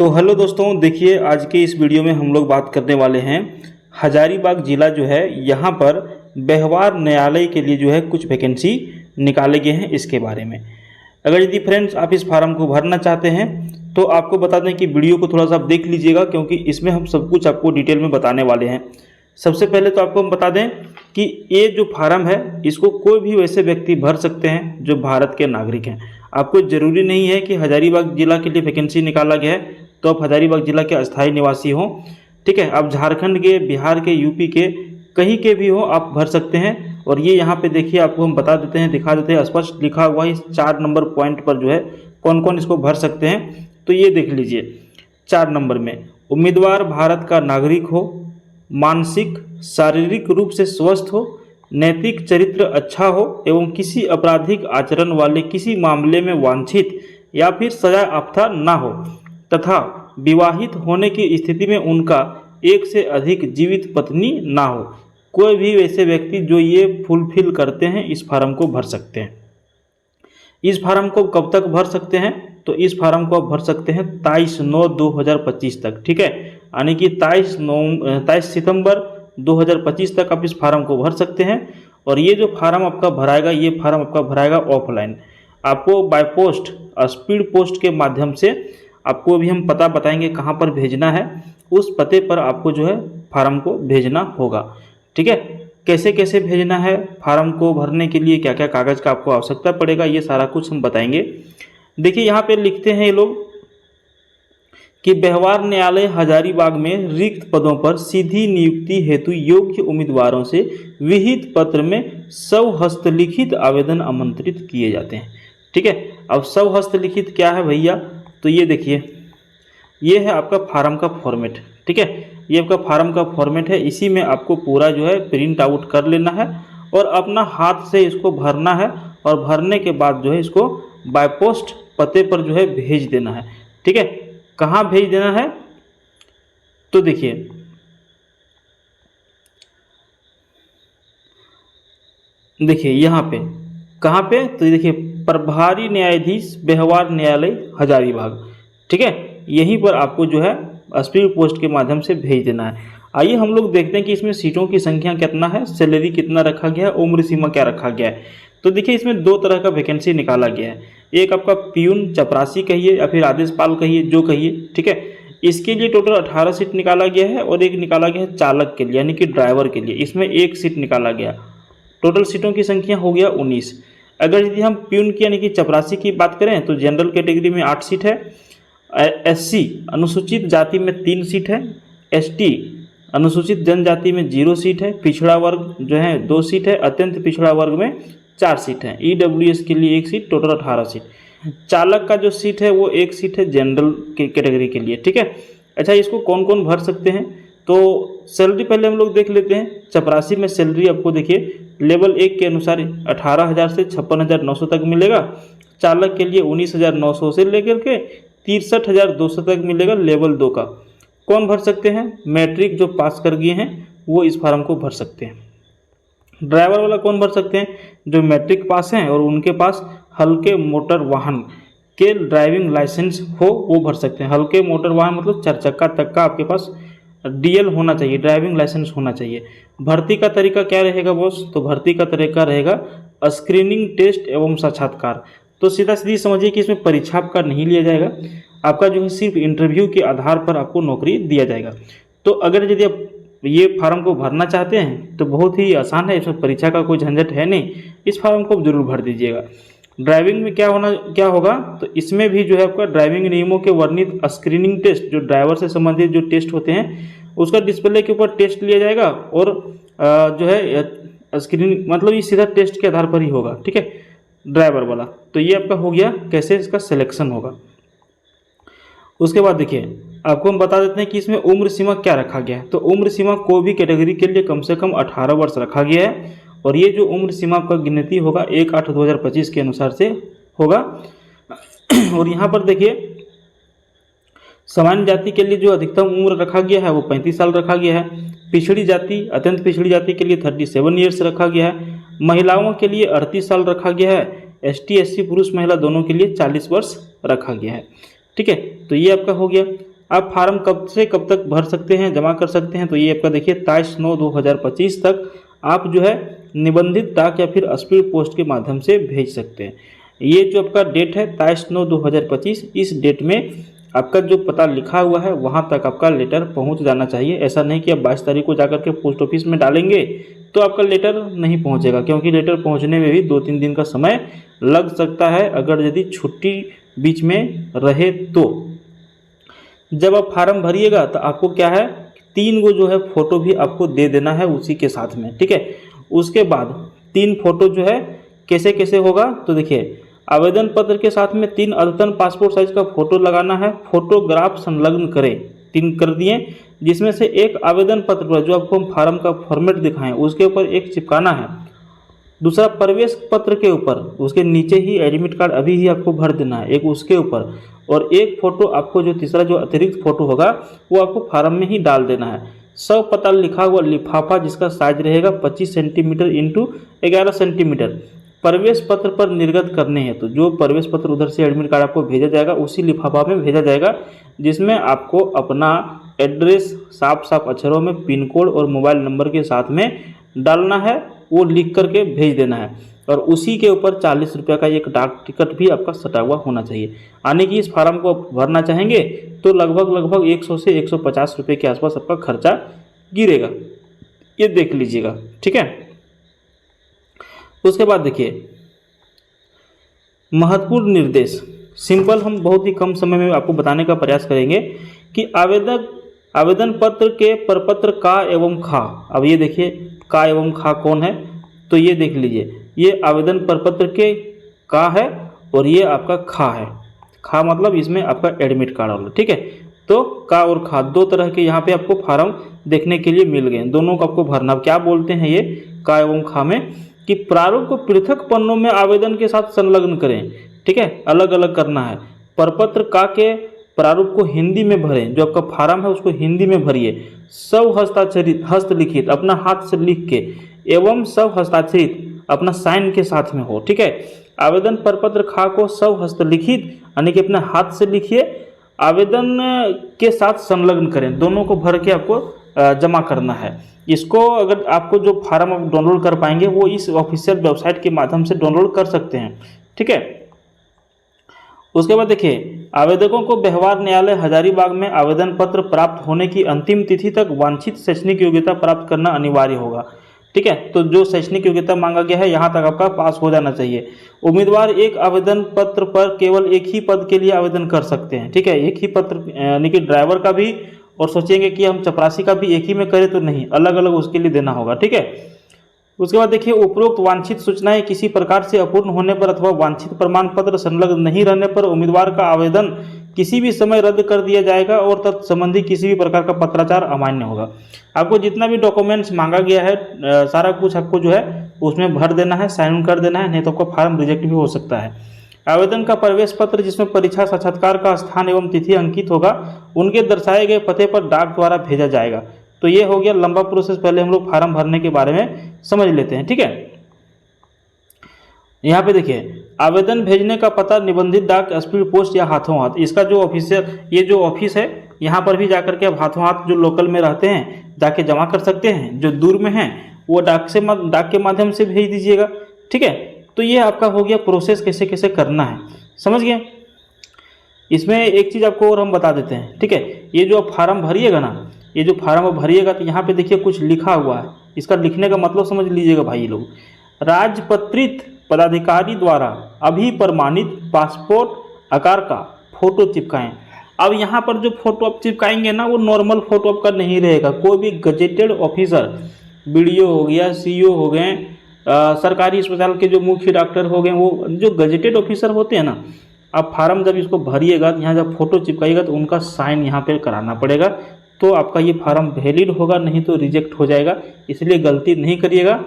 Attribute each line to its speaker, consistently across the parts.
Speaker 1: तो हेलो दोस्तों, देखिए आज के इस वीडियो में हम लोग बात करने वाले हैं हजारीबाग ज़िला जो है यहाँ पर व्यवहार न्यायालय के लिए जो है कुछ वैकेंसी निकाले गए हैं इसके बारे में। अगर यदि फ्रेंड्स आप इस फार्म को भरना चाहते हैं तो आपको बता दें कि वीडियो को थोड़ा सा आप देख लीजिएगा, क्योंकि इसमें हम सब कुछ आपको डिटेल में बताने वाले हैं। सबसे पहले तो आपको हम बता दें कि ये जो फार्म है इसको कोई भी वैसे व्यक्ति भर सकते हैं जो भारत के नागरिक हैं। आपको ज़रूरी नहीं है कि हजारीबाग ज़िला के लिए वैकेंसी निकाला गया है तो आप हजारीबाग ज़िला के अस्थायी निवासी हों, ठीक है। आप झारखंड के, बिहार के, यूपी के कहीं के भी हो आप भर सकते हैं। और ये यहाँ पे देखिए आपको हम बता देते हैं, दिखा देते हैं, स्पष्ट लिखा हुआ है 4 नंबर पॉइंट पर जो है कौन कौन इसको भर सकते हैं। तो ये देख लीजिए 4 नंबर में उम्मीदवार भारत का नागरिक हो, मानसिक शारीरिक रूप से स्वस्थ हो, नैतिक चरित्र अच्छा हो एवं किसी आपराधिक आचरण वाले किसी मामले में वांछित या फिर सजा याफ्ता ना हो, तथा विवाहित होने की स्थिति में उनका एक से अधिक जीवित पत्नी ना हो। कोई भी वैसे व्यक्ति जो ये फुलफिल करते हैं इस फार्म को भर सकते हैं। इस फार्म को कब तक भर सकते हैं? तो इस फार्म को आप भर सकते हैं 23/9/2025 तक, ठीक है। यानी कि 23 सितंबर 2025 तक आप इस फार्म को भर सकते हैं। और ये जो फार्म आपका भराएगा, ये फार्म आपका भराएगा ऑफलाइन। आपको बाय पोस्ट, स्पीड पोस्ट के माध्यम से आपको भी हम पता बताएंगे कहाँ पर भेजना है, उस पते पर आपको जो है फार्म को भेजना होगा, ठीक है। कैसे कैसे भेजना है, फार्म को भरने के लिए क्या क्या कागज़ का आपको आवश्यकता पड़ेगा, ये सारा कुछ हम बताएंगे। देखिए यहाँ पे लिखते हैं ये लोग कि व्यवहार न्यायालय हजारीबाग में रिक्त पदों पर सीधी नियुक्ति हेतु योग्य उम्मीदवारों से विहित पत्र में स्वहस्तलिखित आवेदन आमंत्रित किए जाते हैं, ठीक है। अब स्वहस्तलिखित क्या है भैया? तो ये देखिए, ये है आपका फार्म का फॉर्मेट, ठीक है। ये आपका फार्म का फॉर्मेट है, इसी में आपको पूरा जो है प्रिंट आउट कर लेना है और अपना हाथ से इसको भरना है। और भरने के बाद जो है इसको बाय पोस्ट पते पर जो है भेज देना है, ठीक है। कहाँ भेज देना है? तो देखिए यहाँ पे, कहाँ पे? तो देखिए प्रभारी न्यायाधीश व्यवहार न्यायालय हजारीबाग, ठीक है। यहीं पर आपको जो है स्पीड पोस्ट के माध्यम से भेज देना है। आइए हम लोग देखते हैं कि इसमें सीटों की संख्या कितना है, सैलरी कितना रखा गया है, उम्र सीमा क्या रखा गया है। तो देखिए इसमें 2 तरह का वैकेंसी निकाला गया है। एक आपका प्यून चपरासी कहिए या फिर आदेशपाल कहिए, जो कहिए, ठीक है। इसके लिए टोटल 18 सीट निकाला गया है और एक निकाला गया है चालक के लिए, यानी कि ड्राइवर के लिए, इसमें 1 सीट निकाला गया। टोटल सीटों की संख्या हो गया 19। अगर यदि हम प्यून की यानी कि चपरासी की बात करें तो जनरल कैटेगरी में 8 सीट है, SC अनुसूचित जाति में 3 सीट है, ST अनुसूचित जनजाति में 0 सीट है, पिछड़ा वर्ग जो है 2 सीट है, अत्यंत पिछड़ा वर्ग में 4 सीट है, EWS के लिए 1 सीट, टोटल 18 सीट। चालक का जो सीट है वो 1 सीट है जनरल कैटेगरी के लिए, ठीक है। अच्छा, इसको कौन कौन भर सकते हैं? तो सैलरी पहले हम लोग देख लेते हैं। चपरासी में सैलरी आपको देखिए लेवल 1 के अनुसार 18,000 से 56,900 तक मिलेगा। चालक के लिए 19,900 से लेकर के 63,200 तक मिलेगा लेवल 2 का। कौन भर सकते हैं? मैट्रिक जो पास कर गए हैं वो इस फार्म को भर सकते हैं। ड्राइवर वाला कौन भर सकते हैं? जो मैट्रिक पास हैं और उनके पास हल्के मोटर वाहन के ड्राइविंग लाइसेंस हो वो भर सकते हैं। हल्के मोटर वाहन मतलब 4 चक्का तक का आपके पास DL होना चाहिए, ड्राइविंग लाइसेंस होना चाहिए। भर्ती का तरीका क्या रहेगा बॉस? तो भर्ती का तरीका रहेगा स्क्रीनिंग टेस्ट एवं साक्षात्कार। तो सीधा सीधी समझिए कि इसमें परीक्षा आपका नहीं लिया जाएगा, आपका जो है सिर्फ इंटरव्यू के आधार पर आपको नौकरी दिया जाएगा। तो अगर यदि आप ये फार्म को भरना चाहते हैं तो बहुत ही आसान है, इसमें परीक्षा का कोई झंझट है नहीं। इस फार्म को जरूर भर दीजिएगा। ड्राइविंग में क्या होगा? तो इसमें भी जो है आपका ड्राइविंग नियमों के वर्णित स्क्रीनिंग टेस्ट, जो ड्राइवर से संबंधित जो टेस्ट होते हैं उसका डिस्प्ले के ऊपर टेस्ट लिया जाएगा और जो है स्क्रीनिंग मतलब ये सीधा टेस्ट के आधार पर ही होगा, ठीक है, ड्राइवर वाला। तो ये आपका हो गया कैसे इसका सिलेक्शन होगा। उसके बाद देखिए आपको हम बता देते हैं कि इसमें उम्र सीमा क्या रखा गया है। तो उम्र सीमा कोई भी कैटेगरी के लिए कम से कम 18 वर्ष रखा गया है। और ये जो उम्र सीमा का गिनती होगा 1/8/2025 के अनुसार से होगा। और यहाँ पर देखिए सामान्य जाति के लिए जो अधिकतम उम्र रखा गया है वो 35 साल रखा गया है। पिछड़ी जाति, अत्यंत पिछड़ी जाति के लिए 37 ईयर्स रखा गया है। महिलाओं के लिए 38 साल रखा गया है। ST SC पुरुष महिला दोनों के लिए 40 वर्ष रखा गया है, ठीक है। तो ये आपका हो गया। आप फार्म कब से कब तक भर सकते हैं, जमा कर सकते हैं, तो ये आपका देखिए 23/9/2025 तक आप जो है निबंधित डाक या फिर स्पीड पोस्ट के माध्यम से भेज सकते हैं। ये जो आपका डेट है 23/9/2025, इस डेट में आपका जो पता लिखा हुआ है वहाँ तक आपका लेटर पहुँच जाना चाहिए। ऐसा नहीं कि आप 22 तारीख को जाकर के पोस्ट ऑफिस में डालेंगे तो आपका लेटर नहीं पहुँचेगा, क्योंकि लेटर पहुँचने में भी 2-3 दिन का समय लग सकता है अगर यदि छुट्टी बीच में रहे तो। जब आप फार्म भरिएगा तो आपको क्या है 3 गो जो है फ़ोटो भी आपको दे देना है उसी के साथ में, ठीक है। उसके बाद 3 फोटो जो है कैसे कैसे होगा, तो देखिए आवेदन पत्र के साथ में 3 अद्यतन पासपोर्ट साइज का फोटो लगाना है, फोटोग्राफ संलग्न करें, 3 कर दिए, जिसमें से एक आवेदन पत्र पर जो आपको हम फार्म का फॉर्मेट दिखाएं उसके ऊपर एक चिपकाना है, दूसरा प्रवेश पत्र के ऊपर उसके नीचे ही एडमिट कार्ड अभी ही आपको भर देना है एक उसके ऊपर, और एक फ़ोटो आपको जो तीसरा जो अतिरिक्त फ़ोटो होगा वो आपको फार्म में ही डाल देना है। सब पता लिखा हुआ लिफाफा जिसका साइज रहेगा 25 सेंटीमीटर इंटू 11 सेंटीमीटर प्रवेश पत्र पर निर्गत करने हैं। तो जो प्रवेश पत्र उधर से एडमिट कार्ड आपको भेजा जाएगा उसी लिफाफा में भेजा जाएगा, जिसमें आपको अपना एड्रेस साफ साफ अक्षरों में पिन कोड और मोबाइल नंबर के साथ में डालना है, वो लिख करके भेज देना है, और उसी के ऊपर 40 रुपये का एक डाक टिकट भी आपका सटा हुआ होना चाहिए। यानी कि इस फार्म को भरना चाहेंगे तो लगभग 100 से 150 रुपये के आसपास आपका खर्चा गिरेगा, ये देख लीजिएगा, ठीक है। उसके बाद देखिए महत्वपूर्ण निर्देश, सिंपल हम बहुत ही कम समय में आपको बताने का प्रयास करेंगे कि आवेदन पत्र के प्रपत्र का एवं खा। अब ये देखिए का एवं खा कौन है, तो ये देख लीजिए, ये आवेदन प्रपत्र के का है और ये आपका खा है। खा मतलब इसमें आपका एडमिट कार्ड वाला, ठीक है। तो का और खा 2 तरह के यहाँ पे आपको फार्म देखने के लिए मिल गए, दोनों को आपको भरना। क्या बोलते हैं ये का एवं खा में कि प्रारूप को पृथक पन्नों में आवेदन के साथ संलग्न करें, ठीक है, अलग अलग करना है। प्रपत्र का के प्रारूप को हिंदी में भरें, जो आपका फार्म है उसको हिंदी में भरिए, सब हस्ताक्षरित हस्तलिखित अपना हाथ से लिख के एवं सब हस्ताक्षरित अपना साइन के साथ में हो, ठीक है। आवेदन प्रपत्र खा को सब हस्तलिखित यानी कि अपने हाथ से लिखिए, आवेदन के साथ संलग्न करें, दोनों को भर के आपको जमा करना है। इसको अगर आपको जो फार्म आप डाउनलोड कर पाएंगे वो इस ऑफिशियल वेबसाइट के माध्यम से डाउनलोड कर सकते हैं, ठीक है। उसके बाद देखिए आवेदकों को व्यवहार न्यायालय हजारीबाग में आवेदन पत्र प्राप्त होने की अंतिम तिथि तक वांछित शैक्षणिक योग्यता प्राप्त करना अनिवार्य होगा, ठीक है। तो जो शैक्षणिक योग्यता मांगा गया है यहाँ तक आपका पास हो जाना चाहिए। उम्मीदवार एक आवेदन पत्र पर केवल एक ही पद के लिए आवेदन कर सकते हैं, ठीक है, एक ही पत्र यानी कि ड्राइवर का भी, और सोचेंगे कि हम चपरासी का भी एक ही में करें तो नहीं, अलग अलग उसके लिए देना होगा, ठीक है। उसके बाद देखिए उपरोक्त वांछित सूचनाएं किसी प्रकार से अपूर्ण होने पर अथवा वांछित प्रमाण पत्र संलग्न नहीं रहने पर उम्मीदवार का आवेदन किसी भी समय रद्द कर दिया जाएगा और तत्संबंधी किसी भी प्रकार का पत्राचार अमान्य होगा। आपको जितना भी डॉक्यूमेंट्स मांगा गया है सारा कुछ आपको जो है उसमें भर देना है, साइन कर देना है, नहीं तो आपका फार्म रिजेक्ट भी हो सकता है। आवेदन का प्रवेश पत्र जिसमें परीक्षा साक्षात्कार का स्थान एवं तिथि अंकित होगा उनके दर्शाए गए पते पर डाक द्वारा भेजा जाएगा। तो ये हो गया लंबा प्रोसेस, पहले हम लोग फार्म भरने के बारे में समझ लेते हैं, ठीक है। यहाँ पे देखिए आवेदन भेजने का पता निबंधित डाक, स्पीड पोस्ट या हाथों हाथ, इसका जो ऑफिशियल ये जो ऑफिस है यहाँ पर भी जाकर के आप हाथों हाथ जो लोकल में रहते हैं जाके जमा कर सकते हैं, जो दूर में हैं वो डाक के माध्यम से भेज दीजिएगा, ठीक है। तो ये आपका हो गया प्रोसेस कैसे कैसे करना है, समझ गए। इसमें एक चीज़ आपको और हम बता देते हैं, ठीक है। ये जो आप फार्म भरिएगा ना, ये जो फार्म आप भरिएगा तो यहाँ पे देखिए कुछ लिखा हुआ है, इसका लिखने का मतलब समझ लीजिएगा भाई लोग। राजपत्रित पदाधिकारी द्वारा अभी प्रमाणित पासपोर्ट आकार का फोटो चिपकाएं। अब यहाँ पर जो फोटो आप चिपकाएंगे ना वो नॉर्मल फोटो आपका नहीं रहेगा, कोई भी गजेटेड ऑफिसर, बीडीओ हो गया, सीईओ हो गए, सरकारी अस्पताल के जो मुख्य डॉक्टर हो गए, वो जो गजेटेड ऑफिसर होते हैं ना, आप फार्म जब इसको भरिएगा यहाँ जब फोटो चिपकाइएगा तो उनका साइन यहाँ पे कराना पड़ेगा, तो आपका ये फार्म वैलिड होगा, नहीं तो रिजेक्ट हो जाएगा। इसलिए गलती नहीं करिएगा,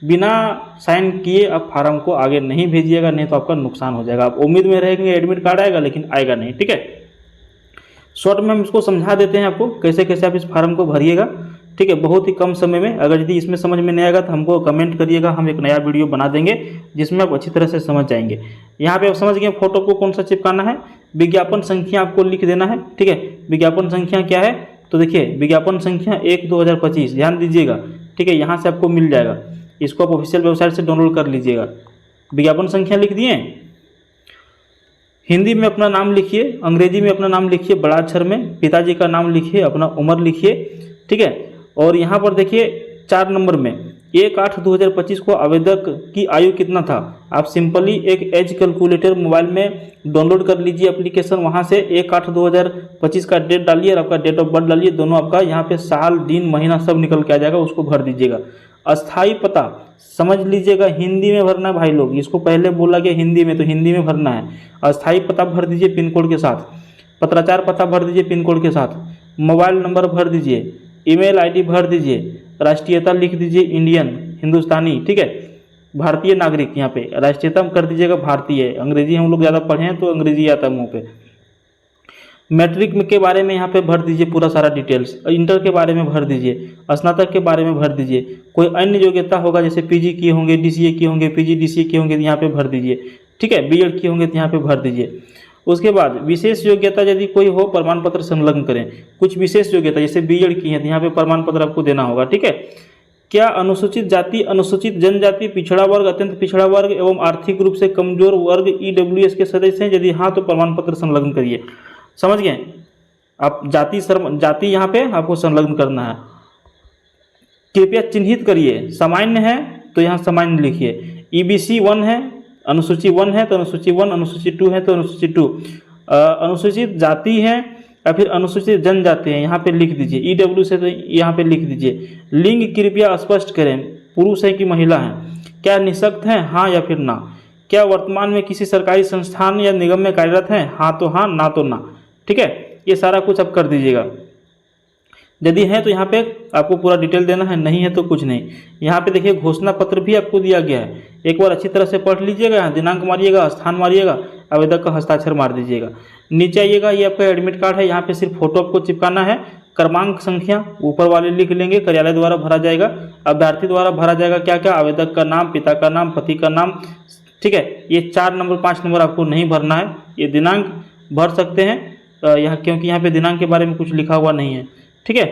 Speaker 1: बिना साइन किए आप फार्म को आगे नहीं भेजिएगा, नहीं तो आपका नुकसान हो जाएगा। आप उम्मीद में रहेंगे एडमिट कार्ड आएगा लेकिन आएगा नहीं, ठीक है। शॉर्ट में हम इसको समझा देते हैं आपको कैसे कैसे आप इस फार्म को भरिएगा, ठीक है, बहुत ही कम समय में। अगर यदि इसमें समझ में नहीं आएगा तो हमको कमेंट करिएगा, हम एक नया वीडियो बना देंगे जिसमें आप अच्छी तरह से समझ जाएंगे। यहाँ पे आप समझ गए फोटो को कौन सा चिपकाना है, विज्ञापन संख्या आपको लिख देना है, ठीक है। विज्ञापन संख्या क्या है, तो देखिए विज्ञापन संख्या 1/2025, ध्यान दीजिएगा, ठीक है। यहाँ से आपको मिल जाएगा, इसको आप ऑफिशियल वेबसाइट से डाउनलोड कर लीजिएगा। विज्ञापन संख्या लिख दिए। हिंदी में अपना नाम लिखिए, अंग्रेजी में अपना नाम लिखिए बड़ा अक्षर में, पिताजी का नाम लिखिए, अपना उम्र लिखिए, ठीक है। और यहाँ पर देखिए 4 नंबर में 1/8/2025 को आवेदक की आयु कितना था, आप सिंपली एक एज कैलकुलेटर मोबाइल में डाउनलोड कर लीजिए एप्लीकेशन, वहाँ से 1/8/2025 का डेट डालिए और आपका डेट ऑफ बर्थ डालिए, दोनों आपका यहाँ पे साल दिन महीना सब निकल के आ जाएगा, उसको भर दीजिएगा। अस्थाई पता समझ लीजिएगा, हिंदी में भरना है भाई लोग, इसको पहले बोला गया हिंदी में, तो हिंदी में भरना है। अस्थाई पता भर दीजिए पिन कोड के साथ, पत्राचार पता भर दीजिए पिन कोड के साथ, मोबाइल नंबर भर दीजिए, ईमेल आईडी भर दीजिए, राष्ट्रीयता लिख दीजिए इंडियन, हिंदुस्तानी, ठीक है, भारतीय नागरिक, यहाँ पे राष्ट्रीयता कर दीजिएगा भारतीय, अंग्रेजी हम लोग ज़्यादा पढ़े हैं तो अंग्रेजी आता है मुँह पे। मैट्रिक में के बारे में यहाँ पे भर दीजिए पूरा सारा डिटेल्स, इंटर के बारे में भर दीजिए, स्नातक के बारे में भर दीजिए, कोई अन्य योग्यता होगा जैसे पीजी किए होंगे, डीसीए किए होंगे, पीजी डीसीए किए होंगे तो यहाँ पे भर दीजिए, ठीक है, बीएड किए होंगे तो यहाँ पे भर दीजिए। उसके बाद विशेष योग्यता यदि कोई हो प्रमाण पत्र संलग्न करें, कुछ विशेष योग्यता जैसे बीएड की है तो यहाँ पे प्रमाण पत्र आपको देना होगा, ठीक है। क्या अनुसूचित जाति, अनुसूचित जनजाति, पिछड़ा वर्ग, अत्यंत पिछड़ा वर्ग एवं आर्थिक रूप से कमजोर वर्ग ईडब्ल्यूएस के सदस्य हैं, यदि हाँ तो प्रमाण पत्र संलग्न करिए। समझ गए आप, जाति यहाँ पे आपको संलग्न करना है। कृपया चिन्हित करिए, सामान्य है तो यहाँ सामान्य लिखिए, ईबीसी 1 है, अनुसूची 1 है तो अनुसूची 1, अनुसूची 2 है तो अनुसूची 2, अनुसूचित जाति है या फिर अनुसूचित जनजाति है यहाँ पे लिख दीजिए, ईडब्ल्यू से तो यहाँ पे लिख दीजिए। लिंग कृपया स्पष्ट करें, पुरुष है कि महिला है, क्या निःशक्त हैं, हाँ या फिर ना, क्या वर्तमान में किसी सरकारी संस्थान या निगम में कार्यरत हैं, हाँ तो हाँ, ना तो ना, ठीक है। ये सारा कुछ आप कर दीजिएगा। यदि है तो यहाँ पे आपको पूरा डिटेल देना है, नहीं है तो कुछ नहीं। यहाँ पे देखिए घोषणा पत्र भी आपको दिया गया है, एक बार अच्छी तरह से पढ़ लीजिएगा, यहाँ दिनांक मारिएगा, स्थान मारिएगा, आवेदक का हस्ताक्षर मार दीजिएगा। नीचे आइएगा, ये आपका एडमिट कार्ड है, यहाँ पे सिर्फ फोटो आपको चिपकाना है, क्रमांक संख्या ऊपर वाले लिख लेंगे, कार्यालय द्वारा भरा जाएगा, अभ्यर्थी द्वारा भरा जाएगा क्या क्या, आवेदक का नाम, पिता का नाम, पति का नाम, ठीक है। ये 4 नंबर 5 नंबर आपको नहीं भरना है, ये दिनांक भर सकते हैं यहाँ, क्योंकि यहाँ पे दिनांक के बारे में कुछ लिखा हुआ नहीं है, ठीक है।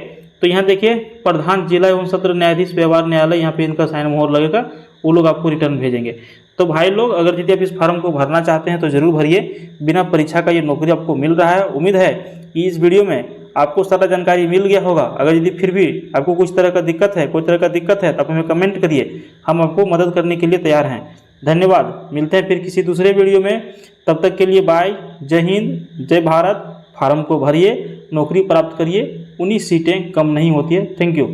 Speaker 1: तो यहाँ देखिए प्रधान जिला एवं सत्र न्यायाधीश व्यवहार न्यायालय, यहाँ पे इनका साइन मोहर लगेगा, वो लोग आपको रिटर्न भेजेंगे। तो भाई लोग अगर यदि आप इस फार्म को भरना चाहते हैं तो जरूर भरिए, बिना परीक्षा का ये नौकरी आपको मिल रहा है। उम्मीद है कि इस वीडियो में आपको सारा जानकारी मिल गया होगा। अगर यदि फिर भी आपको कुछ तरह का दिक्कत है, कोई तरह का दिक्कत है तो आप हमें कमेंट करिए, हम आपको मदद करने के लिए तैयार हैं। धन्यवाद, मिलते हैं फिर किसी दूसरे वीडियो में, तब तक के लिए बाय, जय हिंद, जय भारत। फार्म को भरिए, नौकरी प्राप्त करिए, 19 सीटें कम नहीं होती है। Thank you.